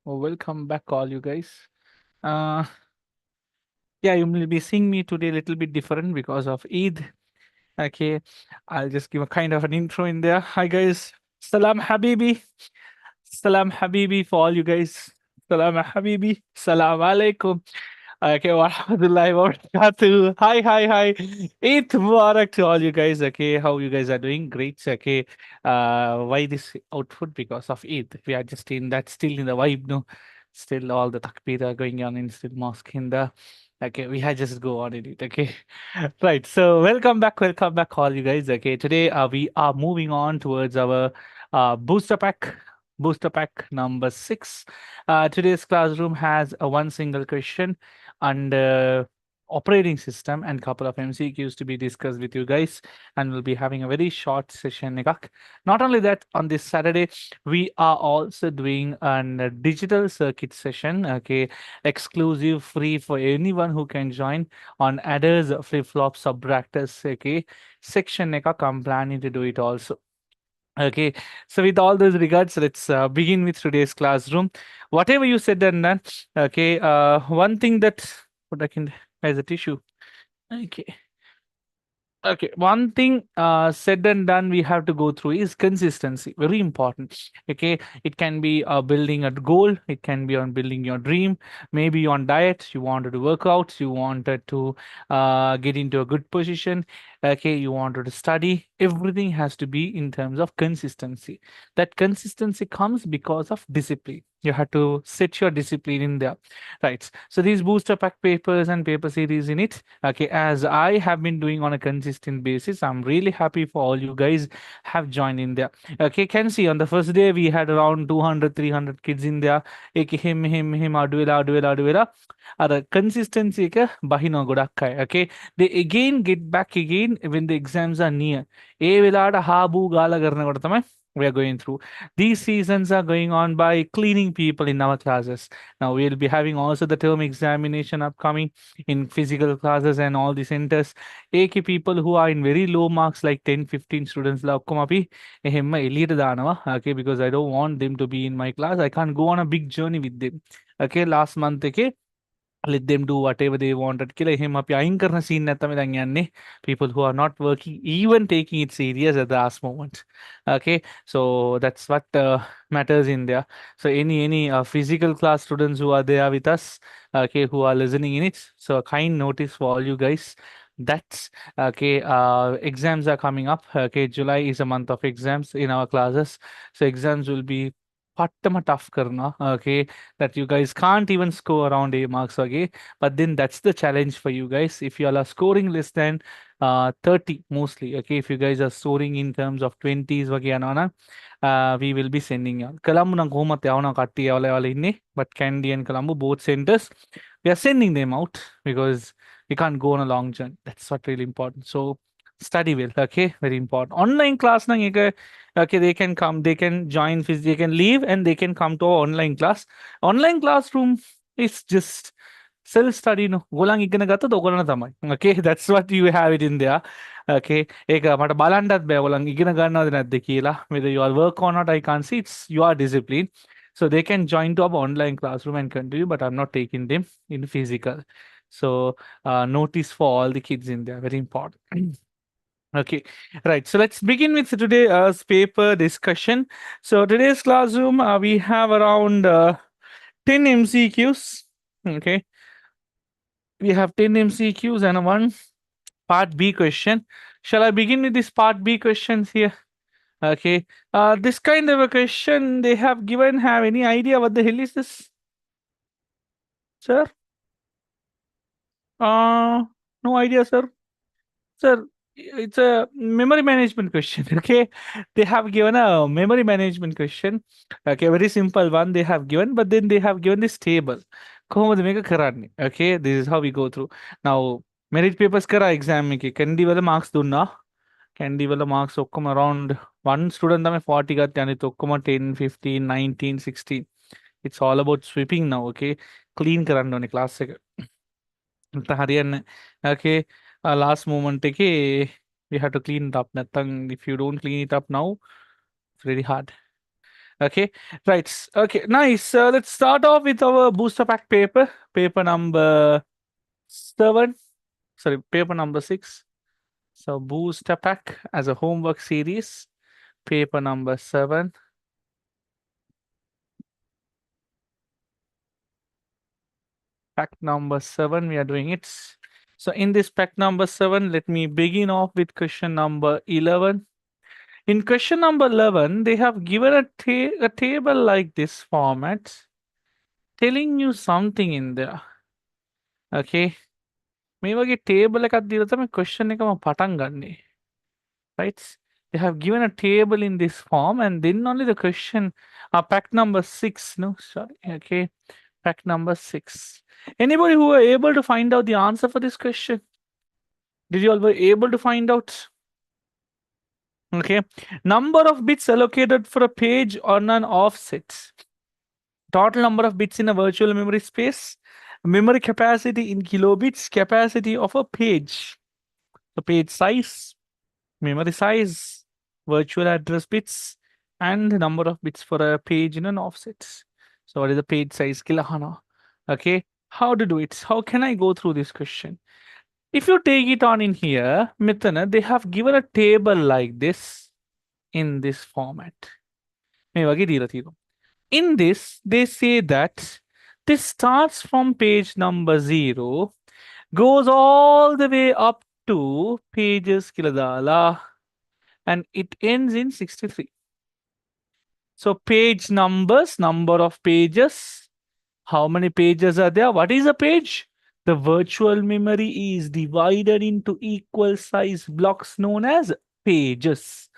Welcome back, all you guys. Uh, yeah, you will be seeing me today a little bit different because of Eid. Okay, I'll just give a kind of an intro in there. Hi, guys. Salam Habibi. Salam Habibi for all you guys. Salam Habibi. Salam Alaikum. Okay, warahmatullahi wabarakatuh. Hi. Eid Mubarak to all you guys. Okay, how you guys are doing? Great. Okay, why this output? Because of Eid. We are just in that still in the vibe, no? Still all the takbir are going on in still mosque in the. Okay, we had just go on in it. Okay, right. So welcome back, all you guys. Okay, today we are moving on towards our booster pack. Booster pack number 6. Today's classroom has a one single question and operating system and couple of MCQs to be discussed with you guys, and we'll be having a very short session. Nikak. Not only that, on this Saturday we are also doing a digital circuit session. Okay, exclusive, free for anyone who can join on adders, flip flops, subtractors. Okay, section. Nikak, I'm planning to do it also. Okay, so with all those regards, let's begin with today's classroom. Whatever you said and done, okay, one thing that what I can as a tissue. Okay. Okay, one thing said and done we have to go through is consistency. Very important. Okay, it can be building a goal, it can be on building your dream. Maybe on diet, you wanted to work out, you wanted to get into a good position. Okay, you wanted to study. Everything has to be in terms of consistency. That consistency comes because of discipline. You have to set your discipline in there, right? So these booster pack papers and paper series in it. Okay, as I have been doing on a consistent basis, I'm really happy for all you guys have joined in there. Okay, can see on the first day we had around 200, 300 kids in there. Eke him, aduela. Ada consistency ke bahino godakkay. Okay, they again get back again when the exams are near. E velada habu gala garna kodama we are going through. These seasons are going on by cleaning people in our classes. Now we'll be having also the term examination upcoming in physical classes and all the centers. AK people who are in very low marks like 10, 15 students la okkomapi ehemma eliyata danawa. Okay, because I don't want them to be in my class. I can't go on a big journey with them. Okay, last month okay, let them do whatever they wanted. Kila him up karna scene natamidangyanne. People who are not working, even taking it serious at the last moment. Okay, so that's what matters in there. So any physical class students who are there with us, okay, who are listening in it. So a kind notice for all you guys. That's okay. Exams are coming up. Okay, July is a month of exams in our classes. So exams will be pattama tough karna. Okay, that you guys can't even score around A marks, okay? But then that's the challenge for you guys. If you all are scoring less than 30 mostly, okay? If you guys are scoring in terms of 20s, okay, we will be sending you. Kalambu nang home katti inni, but Candy and Kalambu both centers, we are sending them out because we can't go on a long journey. That's what really important. So study well, okay? Very important. Online class nang okay, they can come, they can join, they can leave and they can come to our online class. Online classroom is just self study no golang igana gata dogana tamai. Okay, that's what you have it in there. Okay, eka mata balandat be golang igana ganna dinadde kila whether you all work or not I can't see, it's your discipline. So they can join to our online classroom and continue, but I'm not taking them in physical. So notice for all the kids in there, very important. Okay, right. So let's begin with today's paper discussion. So today's classroom, we have around 10 MCQs. Okay, we have 10 MCQs and a one part B question. Shall I begin with this part B questions here? Okay, this kind of a question they have given. Have any idea what the hell is this, sir? Uh, no idea, sir. Sir, it's a memory management question. Okay, they have given a memory management question. Okay, very simple one they have given, but then they have given this table. කොහොමද මේක කරන්නේ? Okay, this is how we go through. Now, merit papers කරා exam එකේ කැන්ඩි වල marks දුන්නා. කැන්ඩි වල marks ඔක්කොම around one student තමයි 40 ගත්තේ, අනිත් ඔක්කොම 10, 15, 19, 16. It's all about sweeping now. Okay, clean කරන්න ඕනේ class එක. හරියන්නේ. Okay, last moment එකේ we have to clean it up. නැත්තම් if you don't clean it up now, it's very hard. Okay, right. Okay, nice. Let's start off with our booster pack paper. Paper number 7. Sorry, paper number 6. So booster pack as a homework series. Paper number 7. Pack number 7, we are doing it. So in this pack number 7, let me begin off with question number 11. In question number 11, they have given a table like this format, telling you something in there. Okay. මේ වගේ table එකක් දීලා තමයි question එකම පටන් ගන්නෙ. Right? They have given a table in this form and then only the question, pack number 6, no, sorry, okay, pack number 6. Anybody who were able to find out the answer for this question? Did you all were able to find out? Okay, number of bits allocated for a page on an offset. Total number of bits in a virtual memory space, memory capacity in kilobits, capacity of a page, the page size, memory size, virtual address bits, and the number of bits for a page in an offset. So what is the page size? Kilahana. Okay, how to do it? How can I go through this question? If you take it on in here, Mithana, they have given a table like this in this format. In this, they say that this starts from page number 0, goes all the way up to pages kiladala, and it ends in 63. So page numbers, number of pages, how many pages are there? What is a page? The virtual memory is divided into equal size blocks known as pages.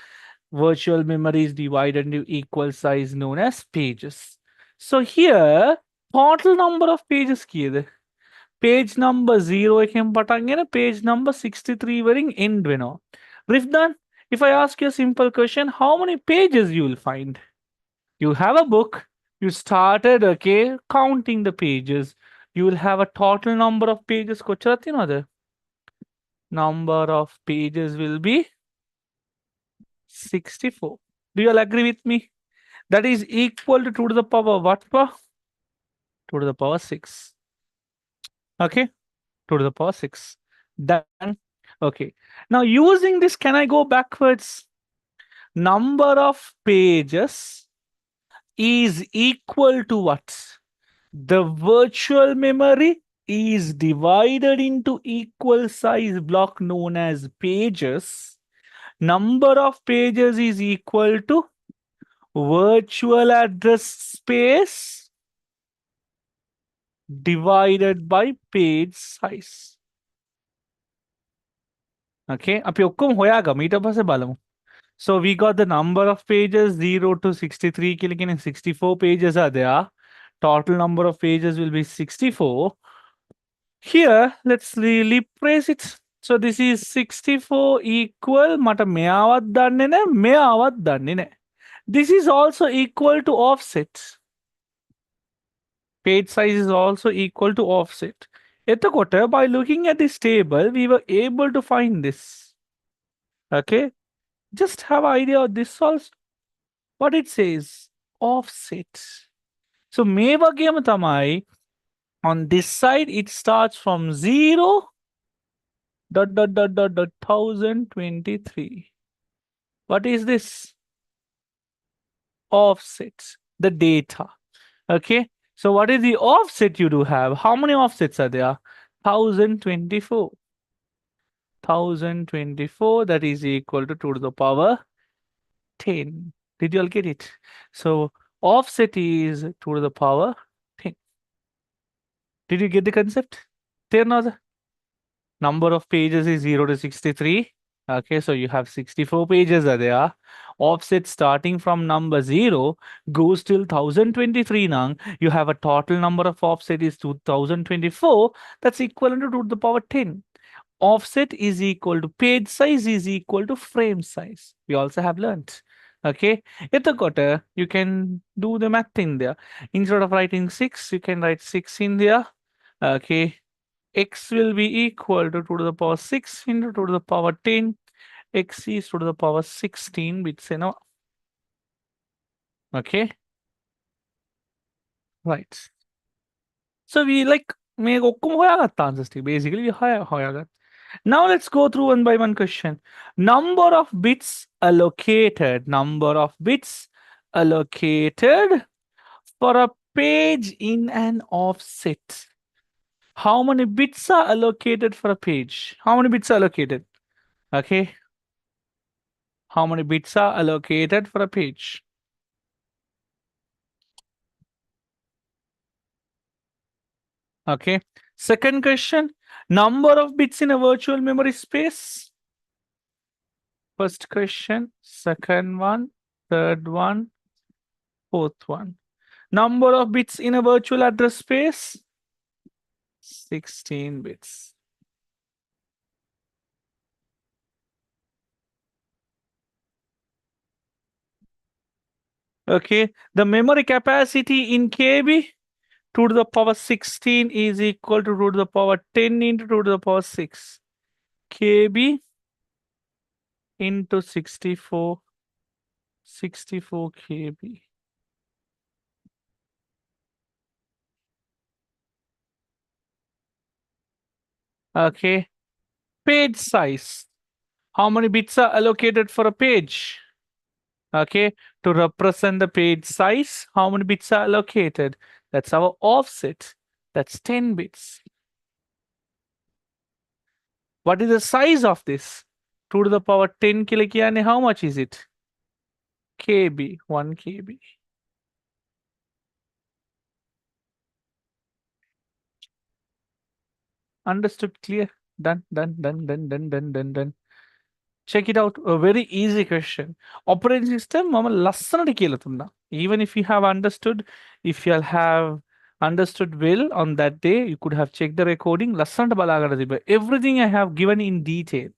Virtual memory is divided into equal size known as pages. So here, total number of pages kiyada. Page number 0 එකෙන් පටන් ගෙන page number 63 වරින් end වෙනවා. Rifdan, if I ask you a simple question, how many pages you will find? You have a book, you started, okay, counting the pages. You will have a total number of pages. The number of pages will be 64. Do you all agree with me? That is equal to 2 to the power what? 2 to the power 6. Okay, 2 to the power 6. Done. Okay. Now using this, can I go backwards? Number of pages is equal to what? The virtual memory is divided into equal size block known as pages. Number of pages is equal to virtual address space divided by page size. Okay, අපි ඔක්කොම හොයාගමු ඊට පස්සේ බලමු. So we got the number of pages 0 to 63 killing 64 pages are there. Total number of pages will be 64. Here, let's replace it. So this is 64 equal මට මෙයාවත් දන්නේ නැහැ මෙයාවත් දන්නේ නැහැ. This is also equal to offset. Page size is also equal to offset. එතකොට by looking at this table, we were able to find this. Okay, just have an idea of this also. What it says, offset. So මේ වගේම තමයි on this side, it starts from 0 dot 1023. What is this? Offsets, the data. Okay, so what is the offset you do have? How many offsets are there? 1024. 1024, that is equal to 2 to the power 10. Did you all get it? So offset is 2 to the power 10. Did you get the concept? There now. Number of pages is 0 to 63. Okay, so you have 64 pages are there. Offset starting from number 0 goes till 1023 now. You have a total number of offset is 2024. That's equivalent to 2 to the power 10. Offset is equal to page size is equal to frame size. We also have learnt. Okay, you can do the math in there. Instead of writing 6, you can write 6 in there. Okay, x will be equal to 2 to the power 6 into 2 to the power 10. X is 2 to the power 16 bits. Okay, right. So we like මේක ඔක්කොම හොයාගත්ත answers ටික. Basically we හොයාගත්ත. Now let's go through one by one question. Number of bits allocated. Number of bits allocated for a page in an offset. How many bits are allocated for a page? How many bits are allocated? Okay. How many bits are allocated for a page? Okay. Second question. Number of bits in a virtual memory space. First question. Second one. Third one. Fourth one. Number of bits in a virtual address space. 16 bits. Okay. The memory capacity in KB, 2 to the power 16 is equal to 2 to the power 10 into 2 to the power 6. KB into 64 KB. Okay. Page size. How many bits are allocated for a page? Okay. To represent the page size, how many bits are allocated? That's our offset. That's 10 bits. What is the size of this? 2 to the power 10 kilokiyane, how much is it? KB, 1 KB. Understood, clear? Done, done, done, done, done, done, done, done. Check it out. A very easy question. Operating system, mama lassana keelatunna. Even if you have understood, if you have understood well on that day, you could have checked the recording. Lassana balagada. Everything I have given in detail.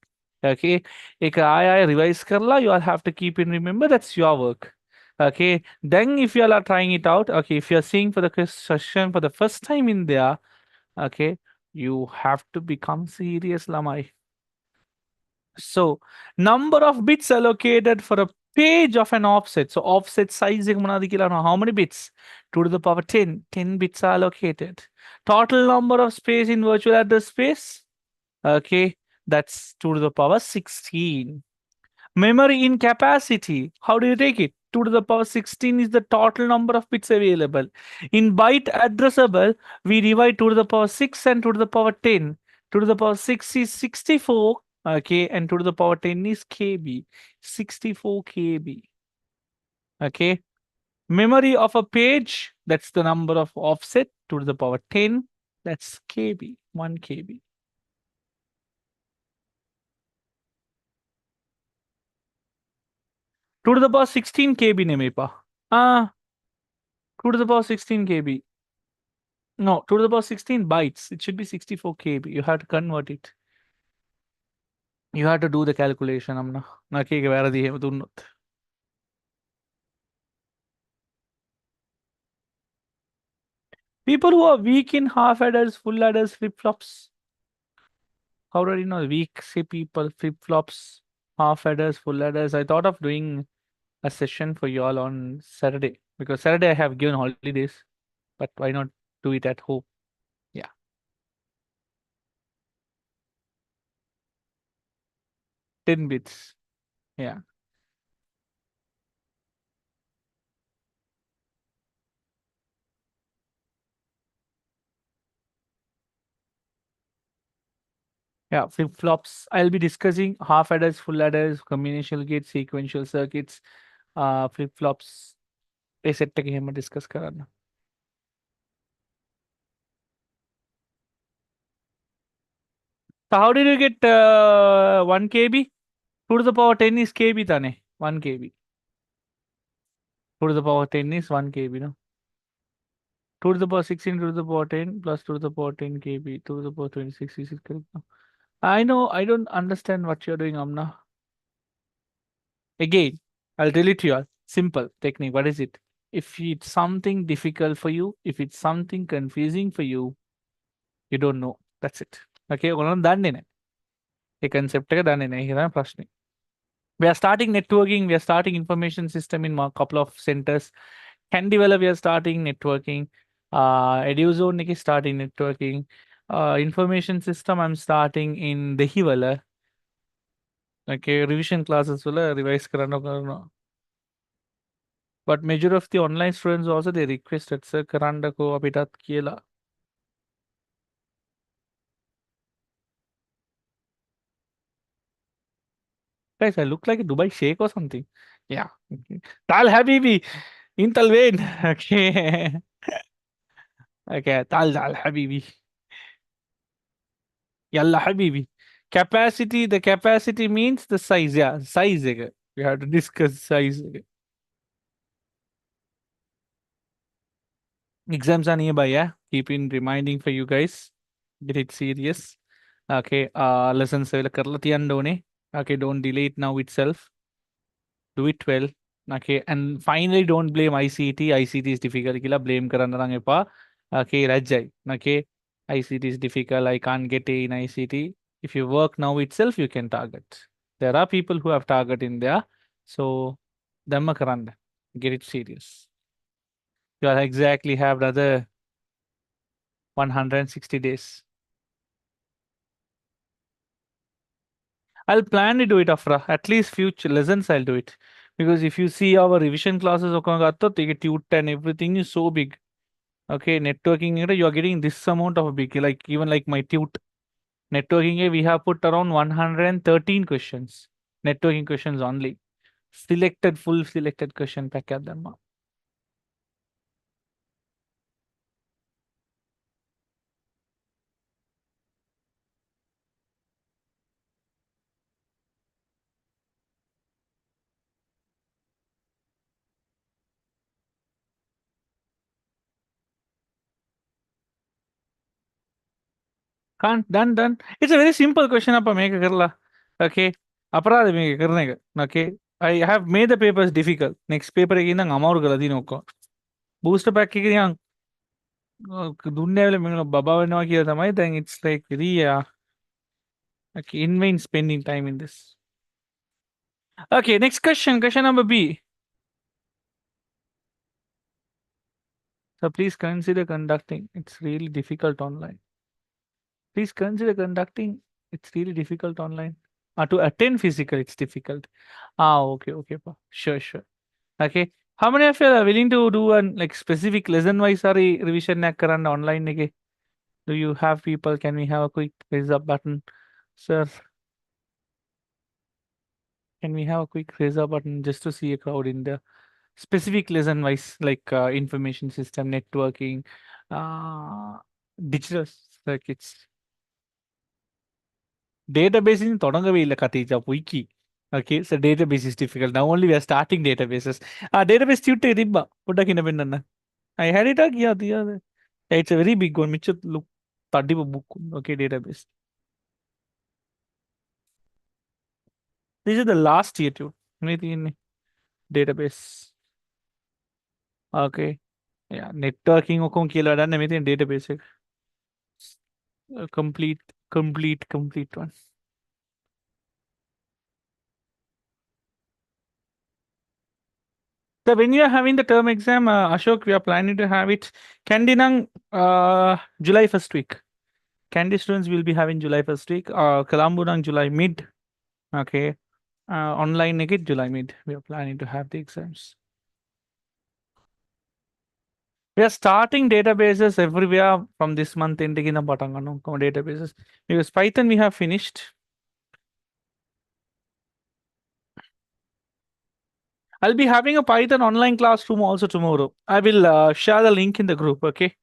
Okay. Ek I revise karla, you all have to keep in remember that's your work. Okay. Then if you all are trying it out, okay, if you are seeing for the session for the first time in there, okay, you have to become serious, Lamai. So, number of bits allocated for a page of an offset. So, offset size how many bits? 2 to the power 10. 10 bits are allocated. Total number of space in virtual address space. Okay, that's 2 to the power 16. Memory in capacity. How do you take it? 2 to the power 16 is the total number of bits available. In byte addressable, we divide 2 to the power 6 and 2 to the power 10. 2 to the power 6 is 64. Okay, and 2 to the power 10 is KB. 64 KB. Okay. Memory of a page, that's the number of offset. 2 to the power 10, that's KB. 1 KB. 2 to the power 16 KB ne mepa. 2 to the power 16 KB. No, 2 to the power 16 bytes. It should be 64 KB. You have to convert it. You have to do the calculation. Amna. Nakeke varadi he dunnot. People who are weak in half adders, full adders, flip flops. How do you know weak say people, flip flops, half adders, full adders? I thought of doing a session for you all on Saturday because Saturday I have given holidays, but why not do it at home? Yeah, 10 bits. Yeah. Yeah, flip flops. I'll be discussing half adders, full adders, combinational gates, sequential circuits, flip flops. ये set के हम discuss कराना. So how did you get 1 KB? 2 to the power 10 is KB tane. 1 KB. 2 to the power 10 is 1 KB, no? 2 to the power 16 to the power 10 plus 2 to the power 10 KB. 2 to the power 26 is correct. No? I know, I don't understand what you're doing, Amna. Again, I'll tell it to you all. Simple technique. What is it? If it's something difficult for you, if it's something confusing for you, you don't know. That's it. Okay, ඔයගොල්ලෝ දන්නේ නැහැ. ඒ concept එක දන්නේ නැහැ. ඒක තමයි ප්‍රශ්නේ. We are starting networking. We are starting information system in a couple of centers. Can develop. We are starting networking. Eduzone is starting networking. Information system. I'm starting in Dehiwala. Okay, revision classes will revise karana. But major of the online students also they requested sir karanda ko abitat kiela. Guys, I look like a Dubai Sheikh or something. Yeah. Okay. Tal Habibi. Intal Vain. Okay. Okay. Tal Habibi. Yalla Habibi. Capacity. The capacity means the size. Yeah. Size. We have to discuss size. Exams are nearby. Yeah. Keep in reminding for you guys. Get it serious. Okay. Lessons. Okay. Don't delay it now itself. Do it well. Okay, and finally, don't blame ICT. ICT is difficult. Kila blame karana lang pa. Okay, Rajai. Okay, ICT is difficult. I can't get A in ICT. If you work now itself, you can target. There are people who have target in there. So, Dhamma karanda. Get it serious. You are exactly have another 160 days. I'll plan to do it, Afra. At least few lessons I'll do it. Because if you see our revision classes, take a tute and everything is so big. Okay, networking, you are getting this amount of big, like even like my tute networking, we have put around 113 questions, networking questions only. Selected, full selected question pack at them. Can't done. It's a very simple question. Apa make karla. Okay. Aparad make karne ka. Okay. I have made the papers difficult. Next paper again ang amar galadi noko. Booster pack ke yang dunne wale menglo baba no kiya thamai. Then it's like really okay, in vain spending time in this. Okay, next question. Question number B. So please consider conducting. It's really difficult online. Please consider conducting. It's really difficult online. To attend physical, it's difficult. Okay, pa. Sure. Okay. How many of you are willing to do an like specific lesson wise sorry revision nakaranda online nige? Do you have people? Can we have a quick raise up button? Sir, can we have a quick raise up button just to see a crowd in the specific lesson wise like information system, networking, uh, digital circuits. Database in தொடங்கவே இல்ல Khadija பொய்க்கி. Okay, so database is difficult. Now only we are starting databases. Database tutor ribba. Puttakina benna. I had it yeah, the other. It's a very big one. Mitchell look tadiba book. Okay, database. This is the last year too. Anything in database. Okay. Yeah, networking okon kila done everything database. Complete one. So when you are having the term exam, Ashok, we are planning to have it. Candinang July first week. Candy students will be having July first week. Kalamburang July mid. Okay. Online naked July mid. We are planning to have the exams. We are starting databases everywhere from this month in the databases. Because Python we have finished. I'll be having a Python online classroom also tomorrow. I will share the link in the group, okay?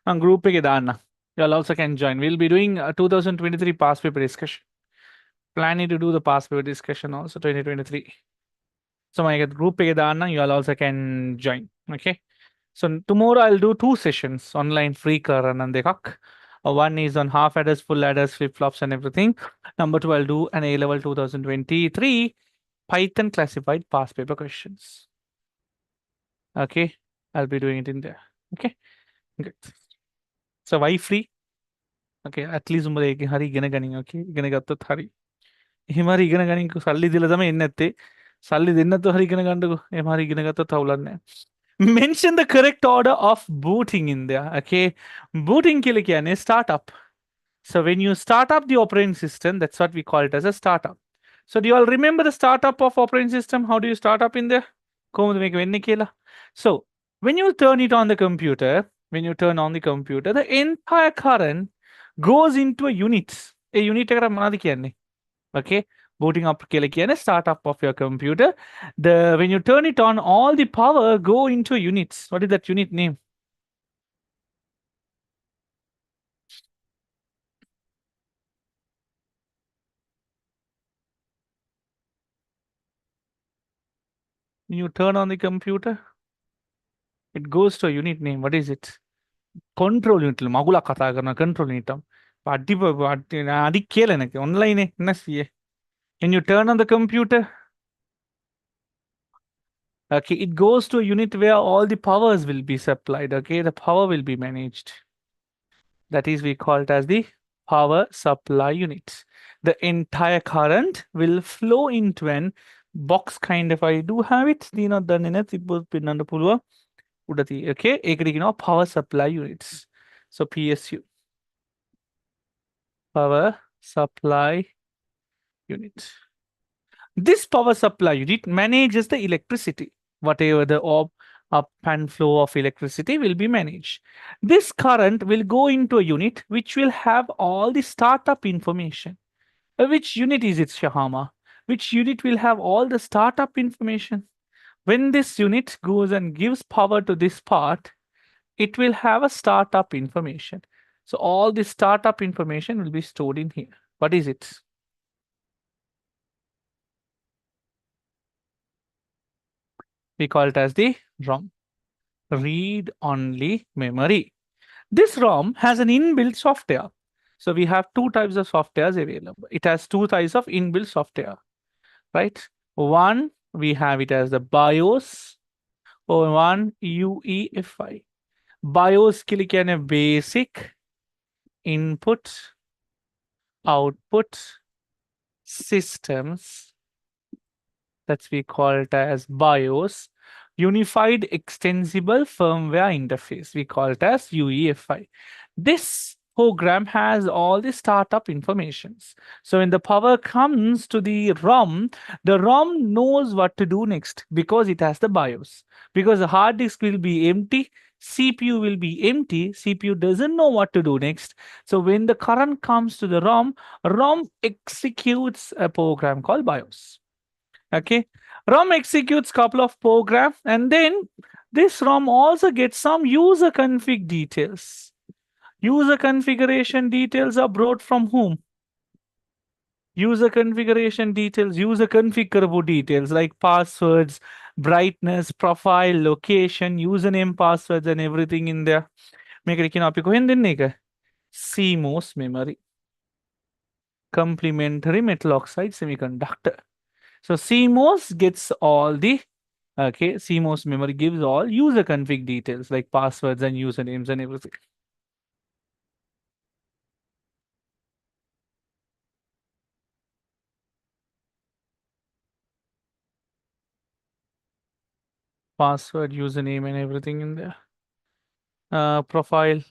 On group you all also can join. We'll be doing a 2023 past paper discussion. Planning to do the past paper discussion also 2023. So my group you all also can join. Okay. So tomorrow I'll do two sessions online free and one is on half adders, full adders, flip flops, and everything. Number two, I'll do an A level 2023 Python classified past paper questions. Okay, I'll be doing it in there. Okay, good. So why free? Okay, at least hari gonna okay, gonna got the hari. එහෙම හරි ඉගෙන ගනින්කෝ සල්ලි දීලා තමයි එන්නේ නැත්තේ. සල්ලි දෙන්නේ නැතුව හරි ඉගෙන ගන්නකෝ. එහෙම හරි ඉගෙන ගත්තොත් අවුලක් නැහැ. Mention the correct order of booting in there. Okay. Booting කියලා කියන්නේ startup. So when you start up the operating system, that's what we call it as a startup. So do you all remember the startup of operating system? How do you start up in there? කොහොමද මේක වෙන්නේ කියලා? So when you turn it on the computer, when you turn on the computer, the entire current goes into a unit. A unit එකට මොනවද කියන්නේ? Okay. Booting up කියලා කියන්නේ startup of your computer. When you turn it on, all the power go into units. What is that unit name? When you turn on the computer, it goes to a unit name. What is it? Control unit. මගුලක් කතා කරන control unit. අඩි කියලා නැක online නැසියේ. When you turn on the computer, okay, it goes to a unit where all the powers will be supplied. Okay, the power will be managed. That is, we call it as the power supply unit. The entire current will flow into an box kind of. I do have it. Okay, power supply units. So PSU, power supply unit. This power supply unit manages the electricity. Whatever the up and flow of electricity will be managed. This current will go into a unit which will have all the startup information. Which unit is it, Shahama? Which unit will have all the startup information? When this unit goes and gives power to this part, it will have a startup information. So all the startup information will be stored in here. What is it? We call it as the ROM, read-only memory. This ROM has an inbuilt software. So we have two types of softwares available. It has two types of inbuilt software, right? One, we have it as the BIOS, or one UEFI. BIOS के लिए क्या है? Basic Input Output Systems. That's we call it as BIOS. Unified Extensible Firmware Interface. We call it as UEFI. This program has all the startup informations. So when the power comes to the ROM knows what to do next because it has the BIOS. Because the hard disk will be empty, CPU will be empty, CPU doesn't know what to do next. So when the current comes to the ROM executes a program called BIOS. Okay, ROM executes couple of programs, and then this ROM also gets some user config details. User configuration details are brought from whom? User configuration details, user configurable details like passwords, brightness, profile, location, username, passwords, and everything in there. Make it CMOS memory, complementary metal oxide semiconductor. So CMOS gets all the CMOS memory gives all user config details like passwords and usernames and everything. Password, username, and everything in there. Profile,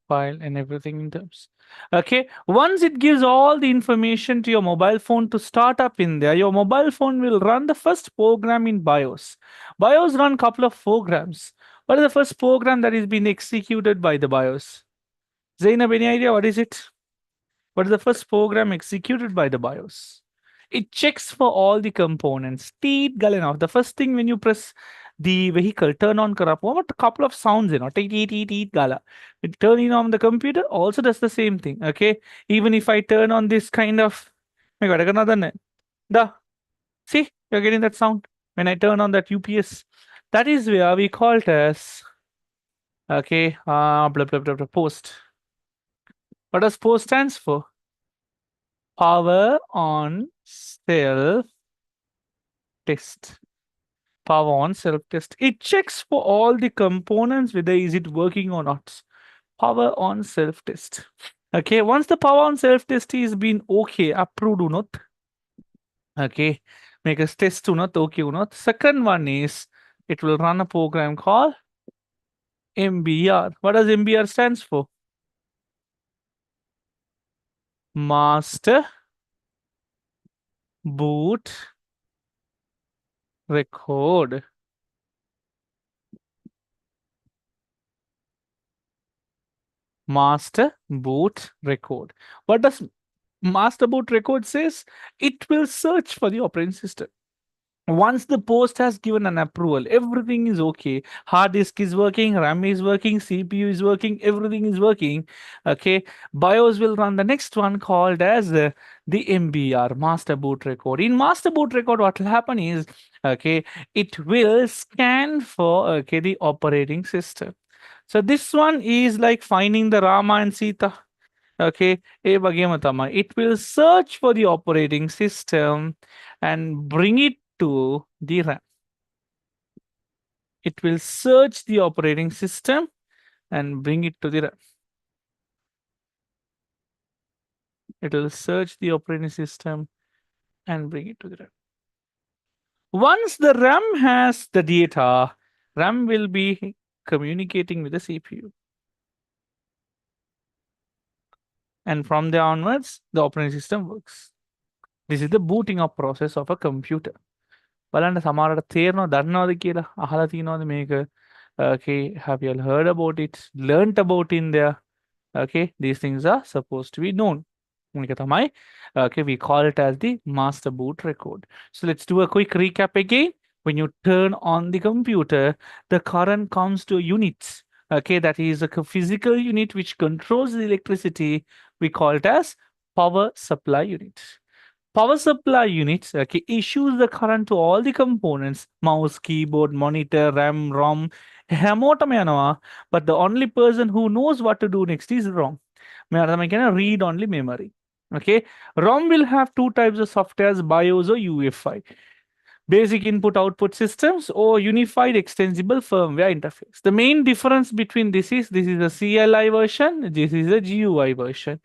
and everything in terms. Okay, once it gives all the information to your mobile phone to start up in there, your mobile phone will run the first program in BIOS. BIOS run couple of programs. What is the first program that is being executed by the BIOS? Zainab, any idea what is it? What is the first program executed by the BIOS? It checks for all the components. Teet galena. The first thing when you press the vehicle, turn on kara, what a couple of sounds, teet, teet, teet, teet, gala. Turning on the computer also does the same thing. Okay. Even if I turn on this kind of, my God, I got another net. See, you're getting that sound when I turn on that UPS. That is where we call it as, okay, blah, blah, blah, blah, post. What does post stands for? Power on self test. Power on self test. It checks for all the components whether is it working or not. Power on self test. Okay, once the power on self-test is been okay, approved or not, okay, make us test or not, okay or not. Second one is it will run a program called MBR. What does MBR stands for? Master boot record. Master boot record. What does master boot record says? It will search for the operating system. Once the post has given an approval, everything is okay. Hard disk is working, RAM is working, CPU is working, everything is working. Okay, BIOS will run the next one called as the MBR, master boot record. In master boot record, what will happen is, okay, it will scan for, okay, the operating system. So this one is like finding the Rama and Sita. Okay, it will search for the operating system and bring it to the RAM. It will search the operating system and bring it to the RAM. It will search the operating system and bring it to the RAM. Once the RAM has the data, RAM will be communicating with the CPU. And from there onwards, the operating system works. This is the booting up process of a computer. බලන්න සමහරට තේරෙනව දන්නවද කියලා අහලා තියෙනවද මේක okay have you all heard about it learnt about in there okay these things are supposed to be known මේක තමයි okay we call it as the master boot record so let's do a quick recap again when you turn on the computer the current comes to units okay that is a physical unit which controls the electricity we call it as power supply unit. Power supply units okay, issues the current to all the components mouse, keyboard, monitor, RAM, ROM. හැමෝටම යනවා, but the only person who knows what to do next is ROM. මෙයාට තමයි කියන්නේ read only memory. Okay, ROM will have two types of softwares BIOS or UEFI. Basic input output systems or unified extensible firmware interface. The main difference between this is a CLI version, this is a GUI version.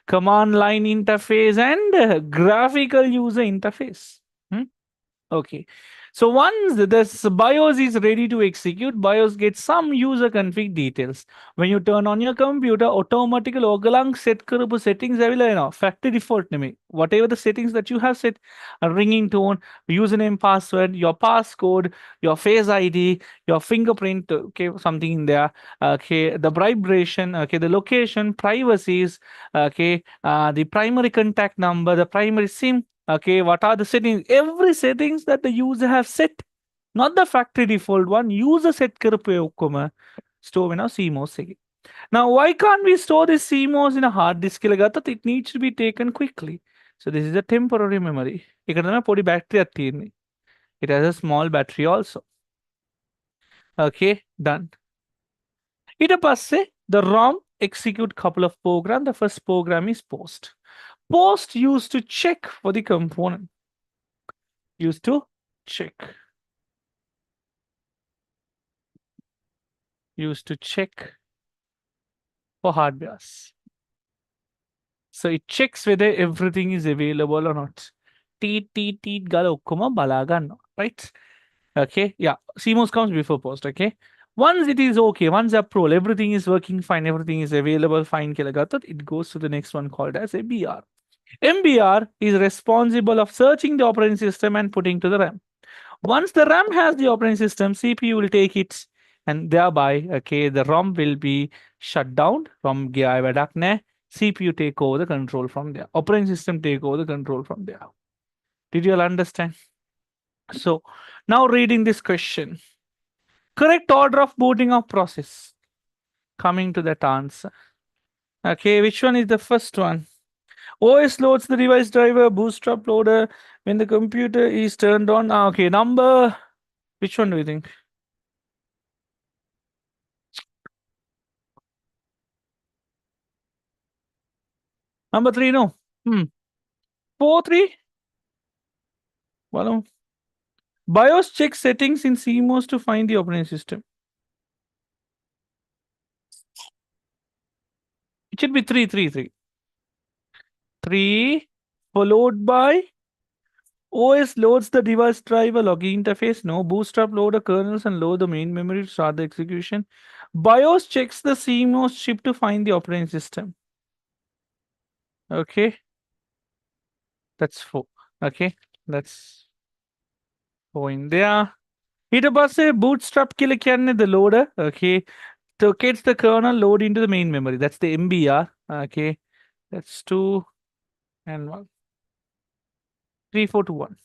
Command line interface and graphical user interface. Okay. So once this BIOS is ready to execute, BIOS gets some user config details. When you turn on your computer, automatically ඔයගලන් set කරපු settings ඇවිල්ලා එනවා. Factory default නෙමෙයි. Whatever the settings that you have set, a ringing tone, username, password, your passcode, your face ID, your fingerprint, okay, something in there. Okay, the vibration, okay, the location, privacies, okay, the primary contact number, the primary SIM, okay, what are the settings? Every settings that the user have set, not the factory default one, user set කරපු ඔක්කොම store වෙනවා CMOS එකේ. Now, why can't we store this CMOS in a hard disk කියලා ගත්තොත් it needs to be taken quickly. So this is a temporary memory. ඒක තමයි පොඩි බැටරියක් තියෙන්නේ. It has a small battery also. Okay, done. ඊට පස්සේ the ROM execute couple of program. The first program is post. Post used to check for the component. Used to check. Used to check for hardwares. So it checks whether everything is available or not. T gala okkoma bala gannawa, right? Okay, yeah. CMOS comes before post, okay? Once it is okay, once approval, everything is working fine, everything is available fine, it goes to the next one called as MBR. MBR is responsible of searching the operating system and putting to the RAM. Once the RAM has the operating system, CPU will take it and thereby, okay, the ROM will be shut down from CPU take over the control from there. Operating system take over the control from there. Did you all understand? So now reading this question. Correct order of booting of process. Coming to that answer. Okay, which one is the first one? OS loads the device driver, bootstrap loader when the computer is turned on. Okay, number. Which one do you think? Number 3, no. 4, 3. Well, BIOS checks settings in CMOS to find the operating system. It should be 3, 3, 3. 3, followed by OS loads the device driver logging interface. No, bootstrap load the kernels and load the main memory to start the execution. BIOS checks the CMOS chip to find the operating system. Okay, that's 4. Okay, that's 4 in there. ඊට පස්සේ bootstrap කියලා කියන්නේ the loader. Okay, so gets the kernel load into the main memory. That's the MBR. Okay, that's 2 and 1. 3, 4, 2, 1.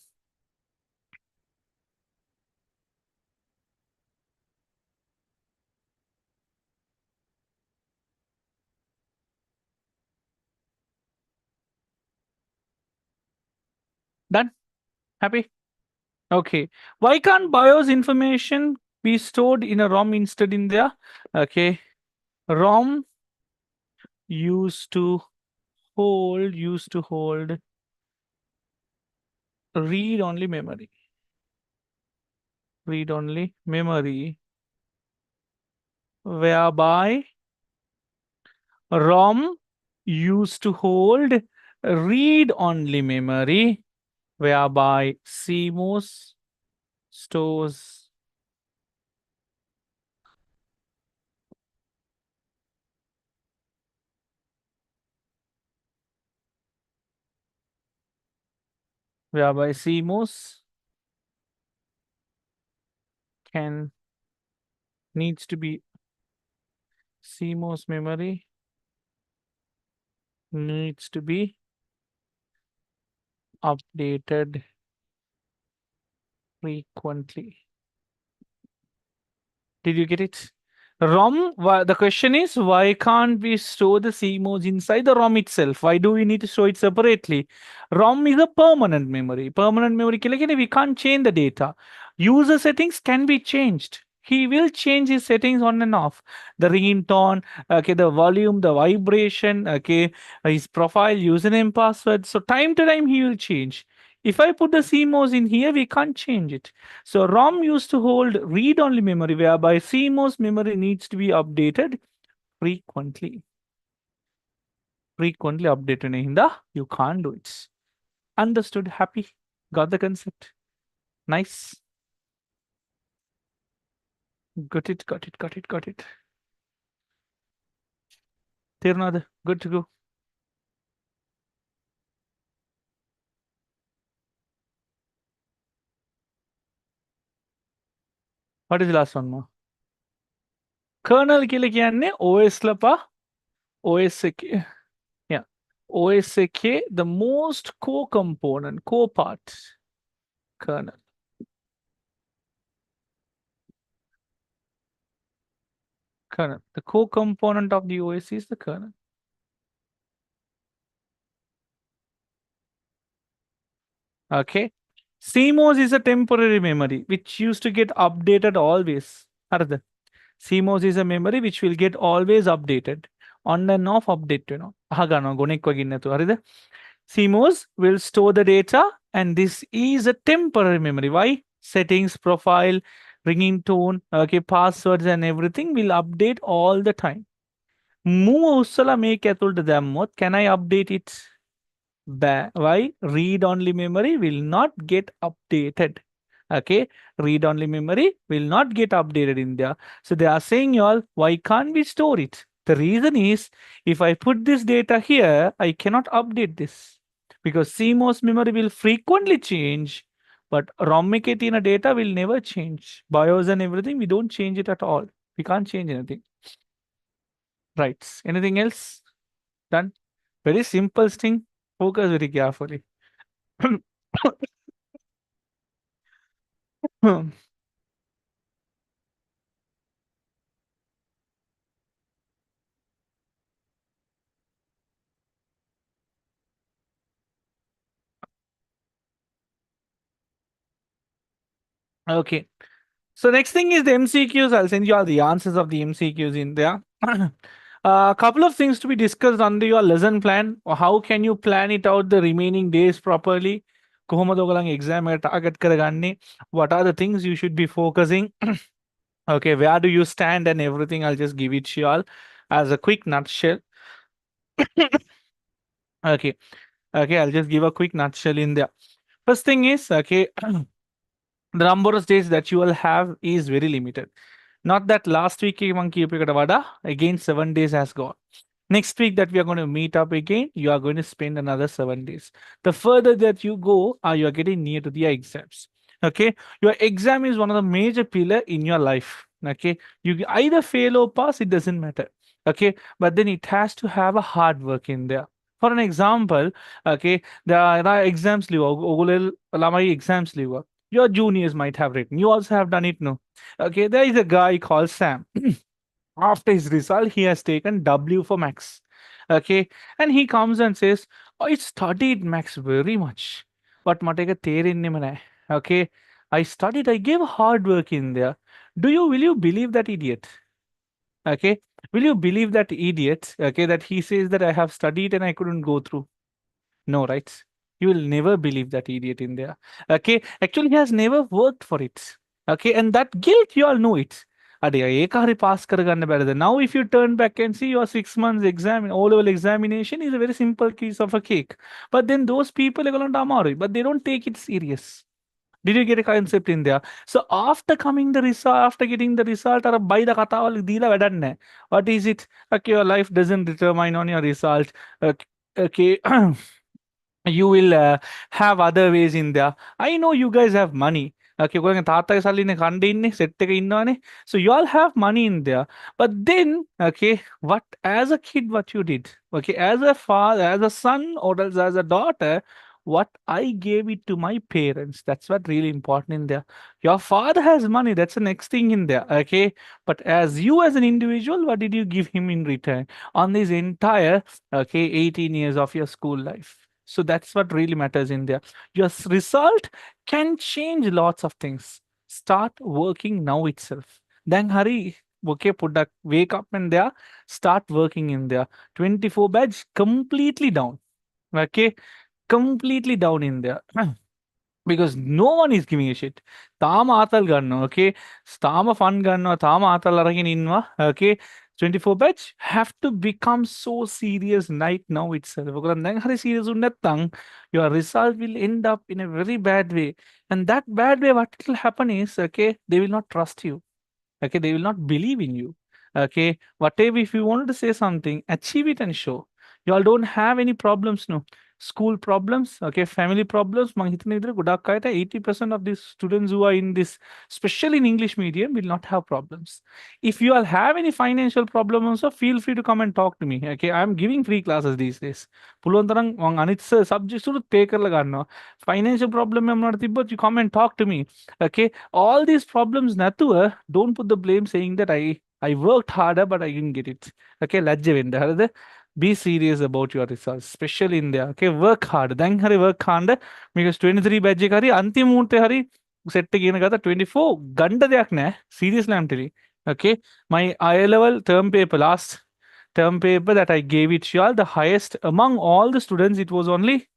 Done? Happy? Okay. Why can't BIOS information be stored in a ROM instead in there? Okay. ROM used to hold read-only memory. Read-only memory, whereby ROM used to hold read-only memory, whereby CMOS stores whereby CMOS can needs to be CMOS memory needs to be updated frequently. Did you get it? ROM, the question is, why can't we store the CMOS inside the ROM itself? Why do we need to store it separately? ROM is a permanent memory. Permanent memory, we can't change the data. User settings can be changed. He will change his settings on and off. The ringtone, okay, the volume, the vibration, okay, his profile, username, password. So time to time he will change. If I put the CMOS in here, we can't change it. So ROM used to hold read-only memory, whereby CMOS memory needs to be updated frequently. Frequently updated in the you can't do it. Understood? Happy? Got the concept? Nice. Got it, got it, got it, got it. Tirunad, good to go. What is the last one more? Kernel කියලා කියන්නේ OS ලපා OS එකේ yeah OS එකේ the most core component core part kernel. Kernel, the core component of the OS is the kernel. Okay, CMOS is a temporary memory which used to get updated always. Harada. CMOS is a memory which will get always updated. On and off update, you know. Ahagano, gonek waginatu. Harada. CMOS will store the data, and this is a temporary memory. Why? Settings, profile, ringing tone, okay, passwords, and everything will update all the time. Move usala make ඇතුළට දැම්මොත්, can I update it? Why? Read-only memory will not get updated. Okay, read-only memory will not get updated in there. So they are saying, y'all, why can't we store it? The reason is, if I put this data here, I cannot update this because CMOS memory will frequently change, but ROM Mekatina data will never change. BIOS and everything, we don't change it at all. We can't change anything. Right. Anything else? Done. Very simple thing. Focus very carefully. Okay. So next thing is the MCQs. I'll send you all the answers of the MCQs in there. A couple of things to be discussed under your lesson plan. How can you plan it out the remaining days properly? කොහොමද ඔයගොල්ලන්ගේ exam එක target කරගන්නේ? What are the things you should be focusing? Okay, where do you stand and everything? I'll just give it to you all as a quick nutshell. Okay. Okay, I'll just give a quick nutshell in there. First thing is, okay, the number of days that you will have is very limited. Not that last week monkey vada, again 7 days has gone. Next week that we are going to meet up again, you are going to spend another 7 days. The further that you go, you are getting near to the exams. Okay, your exam is one of the major pillar in your life. Okay, you either fail or pass, it doesn't matter. Okay, but then it has to have a hard work in there. For an example, okay, the exams live, exams live. Your juniors might have written. You also have done it, no? Okay, there is a guy called Sam. After his result, he has taken W for Max. Okay, and he comes and says, I studied Max very much. But mateka theory nimane. Okay, I studied, I gave hard work in there. Will you believe that idiot? Okay, will you believe that idiot? Okay, that he says that I have studied and I couldn't go through. No, right? You will never believe that idiot in there. Okay, actually, he has never worked for it. Okay, and that guilt, you all know it. Ade, ekari pass karagana better. Now, if you turn back and see your 6 months exam, O-level examination is a very simple piece of a cake. But then those people are going to but they don't take it serious. Did you get a concept in there? So after coming the result, after getting the result, or by the katawal dila vedanne. What is it? Okay, your life doesn't determine on your result. Okay. You will have other ways in there. I know you guys have money. Okay, ඔයගොල්ලන්ගේ තාත්තගේ සල්ලිනේ කණ්ඩේ ඉන්නේ set එක ඉන්නවනේ. So you all have money in there. But then, okay, what as a kid, what you did, okay, as a father, as a son, or else as a daughter, what I gave it to my parents. That's what really important in there. Your father has money. That's the next thing in there. Okay, but as you as an individual, what did you give him in return on this entire, okay, 18 years of your school life? So that's what really matters in there. Your result can change lots of things. Start working now itself. Then hurry, okay, put that wake up in there, start working in there. 24 badge completely down. Okay, completely down in there. Because no one is giving a shit. තාම ආතල් ගන්නවා. Okay. තාම fun ගන්නවා. තාම ආතල් අරගෙන ඉන්නවා. Okay. 24 batch have to become so serious right now itself. ඔයගොල්ලන් දැන් හරි serious වුනේ නැත්නම් your result will end up in a very bad way. And that bad way, what will happen is, okay, they will not trust you. Okay, they will not believe in you. Okay, whatever, if you wanted to say something, achieve it and show. You all don't have any problems, no. School problems, okay, family problems. 80% of these students who are in this, especially in English medium, will not have problems. If you all have any financial problem also, feel free to come and talk to me. Okay, I'm giving free classes these days. පුළුවන් තරම් subjects to pay කරලා ගන්නවා. Financial problem but you come and talk to me. Okay, all these problems නැතුව, don't put the blame saying that I worked harder but I didn't get it. Okay, ලැජ්ජ වෙන්න. හරිද? Be serious about your results, especially in there. Okay, work hard. Then hari work hard because 23 badge hari antim moonte hari set again gata 24 ganda deyak naha. Seriously, I'm telling. Okay, my I level term paper, last term paper that I gave it to all, the highest among all the students, it was only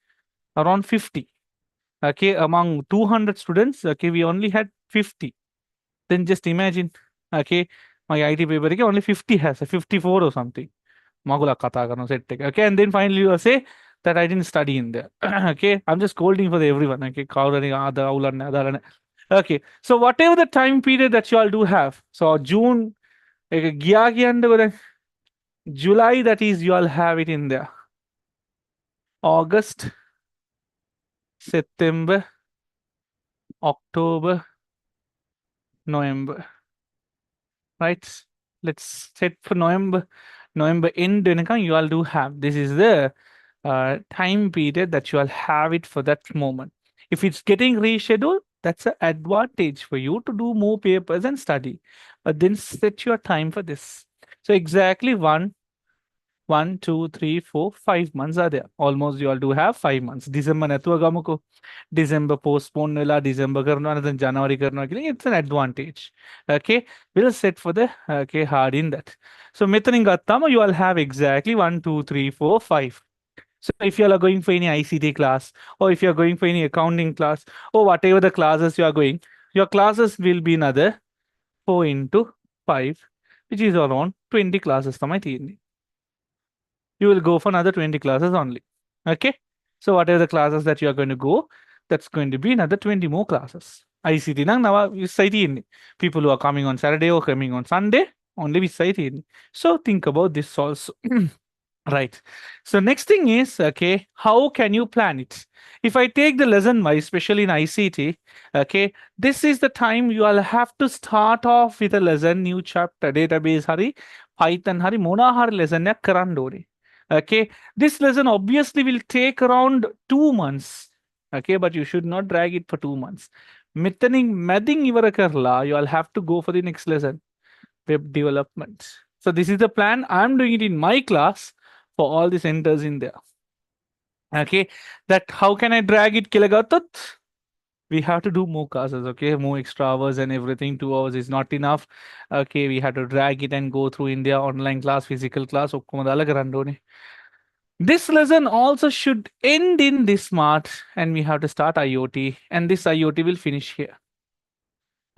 around 50. Okay, among 200 students, okay, we only had 50. Then just imagine, okay, my IT paper only 50 has a 54 or something. Okay, and then finally you say that I didn't study in there. Okay, I'm just scolding for everyone. Okay, okay, so whatever the time period that you all do have, so June, July, that is, you all have it in there. August, September, October, November. Right? Let's set for November. November end, you all do have. This is the time period that you all have it for that moment. If it's getting rescheduled, that's an advantage for you to do more papers and study. But then set your time for this. So exactly 1, 2, 3, 4, 5 months are there. Almost you all do have 5 months. December නැතුව ගමුකෝ. December postpone වෙලා December කරනවා නැත්නම් January කරනවා කියලා. It's an advantage. Okay, we'll set for the okay hard in that. So මෙතනින් ගත්තාම you all have exactly 1, 2, 3, 4, 5. So if you are going for any ICT class, or if you are going for any accounting class, or whatever the classes you are going, your classes will be another 4 into 5, which is around 20 classes. You will go for another 20 classes only. Okay. So whatever the classes that you are going to go, that's going to be another 20 more classes. ICT nang nawa society in people who are coming on Saturday or coming on Sunday only with society. So think about this also. Right. So next thing is, okay, how can you plan it? If I take the lesson wise, especially in ICT, okay, this is the time you all have to start off with a lesson, new chapter, database hari, Python hari, mona hari lesson ya karandori. Okay, this lesson obviously will take around 2 months. Okay, but you should not drag it for 2 months. Mitaning madding ivarakarla, you all have to go for the next lesson, web development. So this is the plan. I'm doing it in my class for all the centers in there. Okay, that how can I drag it kilagatat? We have to do more classes, okay, more extra hours and everything. 2 hours is not enough. Okay, we have to drag it and go through India online class, physical class. This lesson also should end in this March, and we have to start IoT, and this IoT will finish here.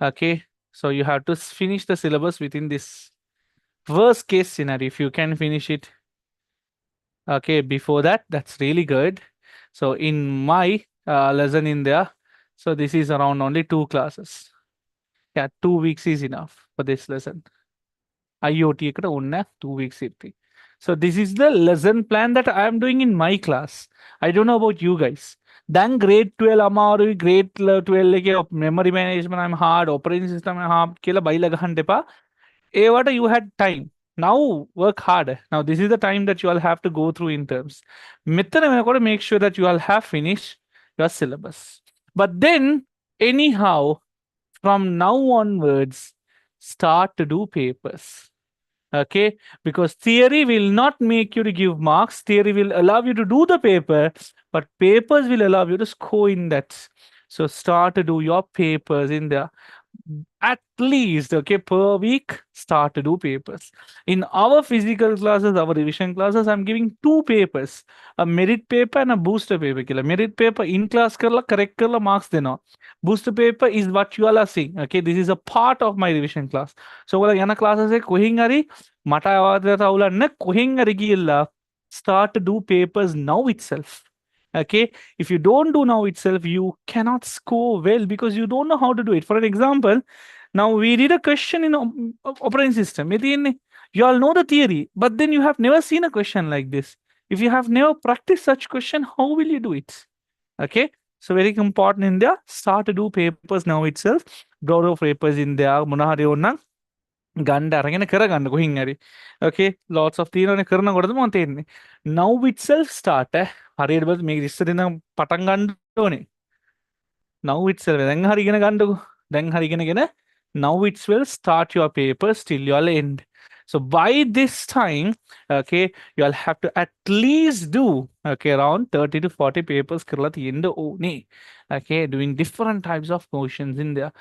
Okay, so you have to finish the syllabus within this worst case scenario. If you can finish it, okay, before that, that's really good. So in my lesson in there, so this is around only 2 classes. Yeah, 2 weeks is enough for this lesson. IoT ikkada unna 2 weeks irti. So this is the lesson plan that I am doing in my class. I don't know about you guys. Then grade 12 amaru grade 12 like memory management I'm hard, operating system I'm hard, kila bailaga hante pa. What you had time. Now work hard. Now this is the time that you all have to go through in terms. Mithana got to make sure that you all have finished your syllabus. But then anyhow, from now onwards, start to do papers. Okay, because theory will not make you to give marks. Theory will allow you to do the paper, but papers will allow you to score in that. So start to do your papers in there at least, okay, per week. Start to do papers. In our physical classes, our revision classes, I'm giving 2 papers, a merit paper and a booster paper. Kila merit paper in class karla correct karla marks deno. Booster paper is what you all are seeing. Okay, this is a part of my revision class. So wala yana classes e kohingari mata avadra taula na kohingari gilla. Start to do papers now itself. Okay, if you don't do now itself, you cannot score well because you don't know how to do it. For an example, now we did a question in operating system. You all know the theory, but then you have never seen a question like this. If you have never practiced such question, how will you do it? Okay, so very important in there. Start to do papers now itself. Draw papers in there. ගණ්ඩ අරගෙන කරගන්න කොහින් හරි. Okay, lots of තියෙනවනේ කරනකොටද මම තේරෙන්නේ. Now itself start හරියට බලද්දි මේක ඉස්සර ඉඳන් පටන් ගන්න ඕනේ. Now itself දැන් හරි ඉගෙන ගන්නකො. දැන් හරි ඉගෙනගෙන now itself start your papers till you'll end. So by this time, okay, you'll have to at least do, okay, around 30 to 40 papers කරලා තියෙන්න ඕනේ. Okay, doing different types of questions in there.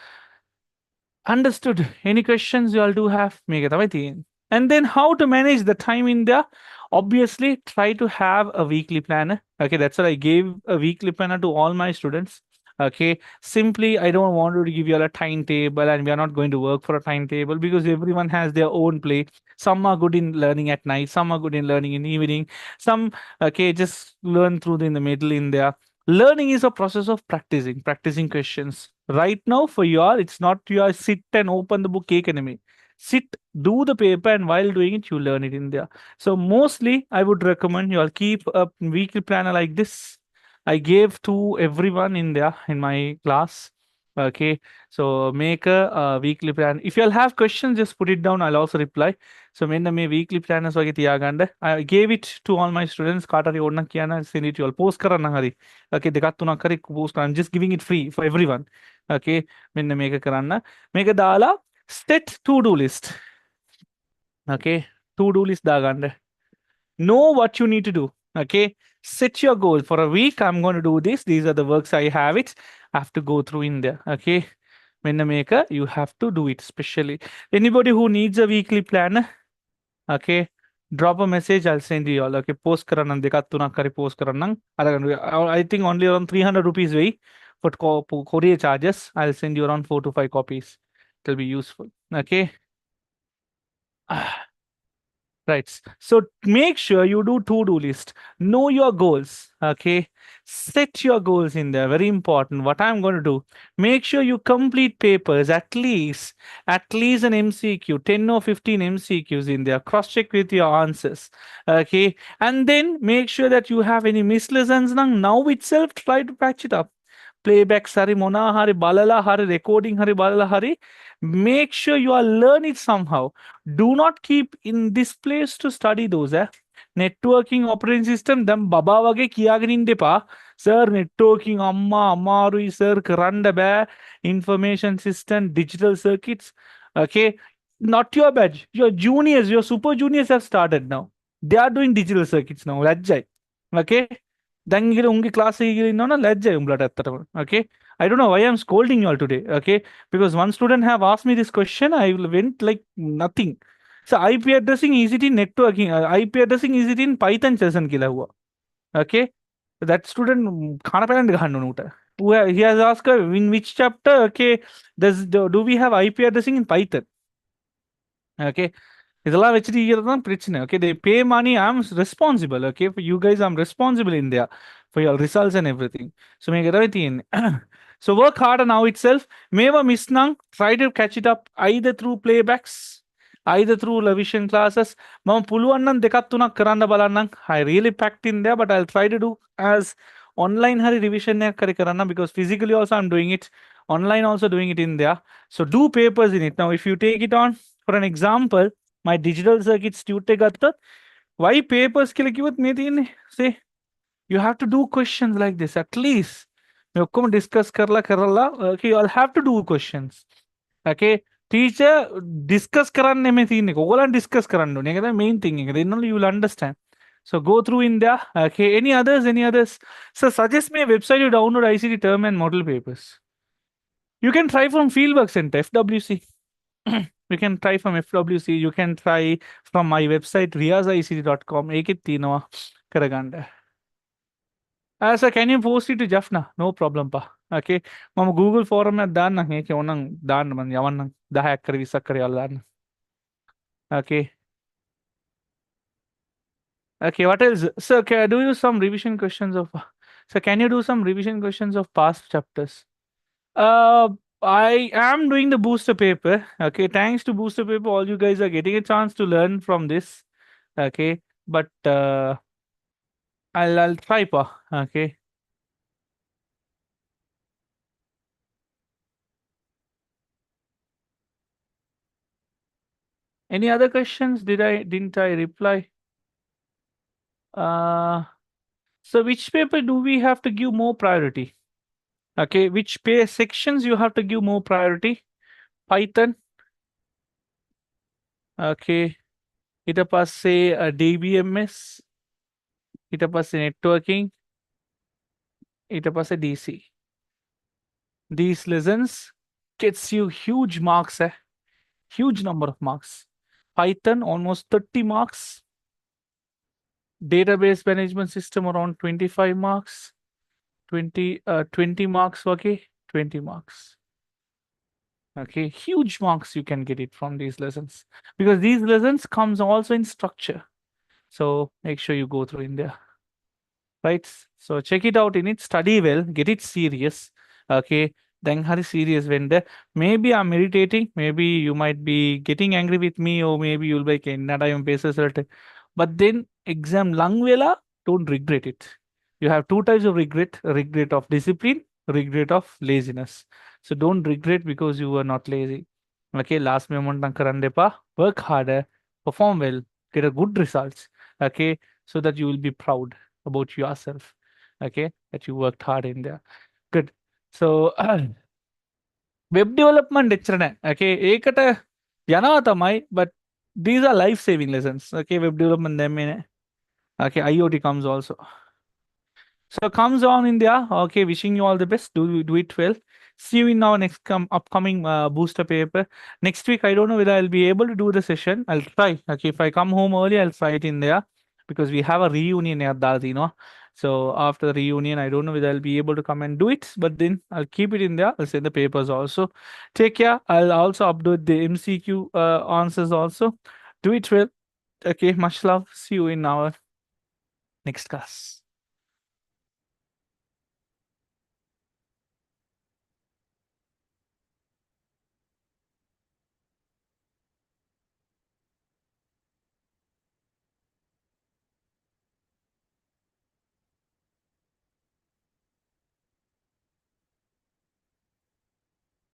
Understood. Any questions you all do have? මේක තමයි තියෙන්නේ. And then how to manage the time in there? Obviously, try to have a weekly planner. Okay, that's what I gave a weekly planner to all my students. Okay, simply I don't want to give you all a timetable, and we are not going to work for a timetable because everyone has their own play. Some are good in learning at night, some are good in learning in evening, some okay just learn through in the middle in there. Learning is a process of practicing questions. Right now, for you all, it's not you are sit and open the book cake enemy. Sit, do the paper, and while doing it, you learn it in there. So mostly, I would recommend you all keep a weekly planner like this. I gave to everyone in there in my class. Okay, so make a weekly plan. If you all have questions, just put it down. I'll also reply. So when the weekly planners වගේ තියාගන්න. I gave it to all my students. කාටරි ඕනනම් කියන්න send it to you all. Post කරන්න හරි. Okay, දෙකක් තුනක් හරි post කරන්න. I'm just giving it free for everyone. Okay, මෙන්න මේක කරන්න. මේක දාලා set to-do list. Okay, to-do list දාගන්න. Know what you need to do. Okay, set your goal for a week. I'm going to do this. These are the works I have it. I have to go through in there. Okay, when the maker, you have to do it. Especially anybody who needs a weekly planner. Okay, drop a message. I'll send you all. Okay, post karanam dekat tunak kari post karanam. I think only around 300 rupees way for courier charges. I'll send you around 4 to 5 copies. It'll be useful. Okay. Right. So make sure you do to-do list. Know your goals. Okay. Set your goals in there. Very important. What I'm going to do. Make sure you complete papers at least an MCQ, 10 or 15 MCQs in there. Cross-check with your answers. Okay. And then make sure that you have any missed lessons. Now itself try to patch it up. Playback hari mona hari balala hari recording hari balala hari. Make sure you are learn it somehow. Do not keep in this place to study those. Networking operating system them baba wage kiyaගෙන ඉන්න sir networking amma අමාරුයි sir කරන්න බෑ information system digital circuits. Okay, not your batch, your juniors, your super juniors have started now. They are doing digital circuits now. ලැජ්ජයි. Okay, දැන් ඉගෙන උන්ගේ class එකේ කියලා ඉන්නවනම් ලැජ්ජයි උඹලට ඇත්තටම. Okay, I don't know why I'm scolding you all today. Okay, because one student have asked me this question, I went like nothing. So IP addressing is it in networking? IP addressing is it in Python session කියලා हुआ. Okay, that student खाना पहन ගහන්න උට. He has asked in which chapter. Okay, do we have IP addressing in Python? Okay, இதெல்லாம் வச்சுட்டு தான் பிரச்சனை. Okay, they pay money. I'm responsible. Okay, for you guys, I'm responsible in there for your results and everything. So make it so work harder now itself. Meva miss nang, try to catch it up either through playbacks, either through revision classes. Mama පුළුවන් නම් දෙකක් තුනක් කරන්න බලන්නම්. I really packed in there, but I'll try to do as online hari revision එකක් කරේ කරන්න, because physically also I'm doing it, online also doing it in there. So do papers in it. Now if you take it on for an example, my digital circuits tutor ගත්තොත් why papers කියලා කිව්වොත් මේ තියෙන්නේ, say you have to do questions like this at least. මේ ඔක්කොම discuss කරලා okay, you'll have to do questions. Okay, teacher discuss කරන්න නෙමෙයි තියෙන්නේ, ඔයගොල්ලන් discuss කරන්න ඕනේ. ඒක තමයි main thing එක. Then only you will understand. So go through in there. Okay, any others? So suggest me a website you download ICT term and model papers. You can try from Fieldwork Center, FWC. You can try from FWC. You can try from my website, riyasict.com. ඒකෙත් තියෙනවා කරගන්න. So can you post it to Jaffna? No problem pa. Okay. මම Google forum එකක් දාන්නම්. ඒකේ ඕනනම් දාන්න මම යවන්නම් 10ක් කර 20ක් කර යාලා දාන්න. Okay. Okay, what else? So can I do you some revision questions of so can you do some revision questions of past chapters? I am doing the booster paper. Okay, thanks to booster paper, all you guys are getting a chance to learn from this. Okay, but I'll try pa. Okay. Any other questions? Didn't I reply? So which paper do we have to give more priority? Okay, which sections you have to give more priority? Python. Okay. ඊට පස්සේ DBMS. ඊට පස්සේ networking. ඊට පස්සේ DC. These lessons gets you huge marks. Huge number of marks. Python almost 30 marks. Database management system around 25 marks. 20 marks. Okay, 20 marks. Okay, huge marks you can get it from these lessons, because these lessons comes also in structure. So make sure you go through in there. Right, so check it out in it, study well, get it serious. Okay, then hari serious when there. Maybe I'm irritating, maybe you might be getting angry with me, or maybe you'll be like nada yung basis, but then exam lang vela, don't regret it. You have two types of regret: regret of discipline, regret of laziness. So don't regret because you were not lazy. Okay, last moment pa, work harder, perform well, get a good results. Okay, so that you will be proud about yourself. Okay, that you worked hard in there. Good. So web development එච්චරනේ. Okay, ඒකට යනවා තමයි, but these are life saving lessons. Okay, web development දැම්මේ. Okay, IoT comes also. So comes on in there. Okay, wishing you all the best. Do it well. See you in our next upcoming booster paper. Next week, I don't know whether I'll be able to do the session. I'll try. Okay, if I come home early, I'll try it in there, because we have a reunion at Dal, So after the reunion, I don't know whether I'll be able to come and do it, but then I'll keep it in there. I'll send the papers also. Take care. I'll also upload the MCQ answers also. Do it well. Okay, much love. See you in our next class.